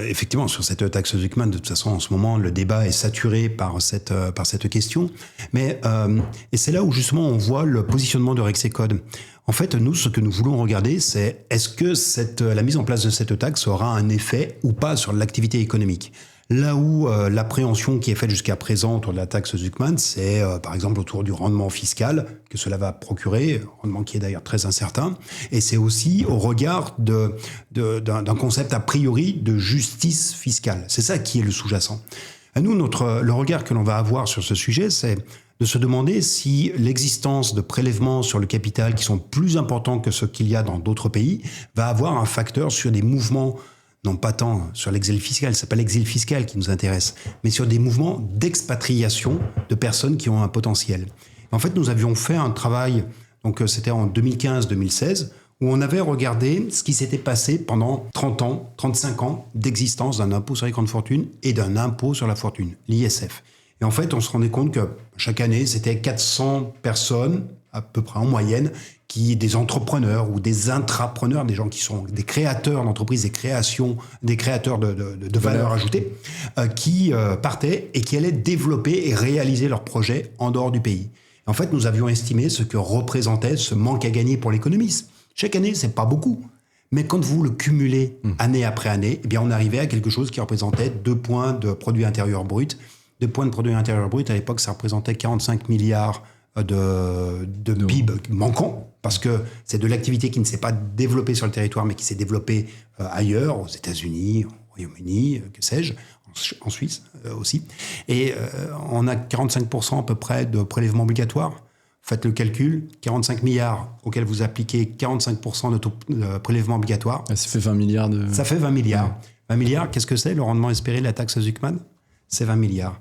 Effectivement, sur cette taxe Zuckman, de toute façon, en ce moment, le débat est saturé par cette question. Et c'est là où, justement, on voit le positionnement de Rexecode. En fait, nous, ce que nous voulons regarder, c'est est-ce que la mise en place de cette taxe aura un effet ou pas sur l'activité économique. Là où l'appréhension qui est faite jusqu'à présent autour de la taxe Zuckman, c'est par exemple autour du rendement fiscal que cela va procurer, rendement qui est d'ailleurs très incertain, et c'est aussi au regard d'un concept a priori de justice fiscale. C'est ça qui est le sous-jacent. À nous, le regard que l'on va avoir sur ce sujet, c'est de se demander si l'existence de prélèvements sur le capital qui sont plus importants que ce qu'il y a dans d'autres pays va avoir un facteur sur des mouvements, non pas tant sur l'exil fiscal, c'est pas l'exil fiscal qui nous intéresse, mais sur des mouvements d'expatriation de personnes qui ont un potentiel. En fait, nous avions fait un travail, donc c'était en 2015-2016, où on avait regardé ce qui s'était passé pendant 30 ans, 35 ans d'existence d'un impôt sur les grandes fortunes et d'un impôt sur la fortune, l'ISF. Et en fait, on se rendait compte que chaque année, c'était 400 personnes, à peu près en moyenne, des entrepreneurs ou des intrapreneurs, des gens qui sont des créateurs d'entreprises, des créateurs de valeur ajoutée, qui partaient et qui allaient développer et réaliser leurs projets en dehors du pays. En fait, nous avions estimé ce que représentait ce manque à gagner pour l'économie. Chaque année, c'est pas beaucoup. Mais quand vous le cumulez année après année, eh bien, on arrivait à quelque chose qui représentait 2 points de produit intérieur brut. 2 points de produit intérieur brut, à l'époque, ça représentait 45 milliards de PIB manquant, parce que c'est de l'activité qui ne s'est pas développée sur le territoire, mais qui s'est développée ailleurs, aux États-Unis, au Royaume-Uni, que sais-je, en Suisse aussi. Et on a 45% à peu près de prélèvements obligatoires. Faites le calcul, 45 milliards auxquels vous appliquez 45% de prélèvements obligatoires. Ça fait 20 milliards Ça fait 20 milliards. Ouais. 20 milliards, qu'est-ce que c'est le rendement espéré de la taxe Zuckman ? C'est 20 milliards.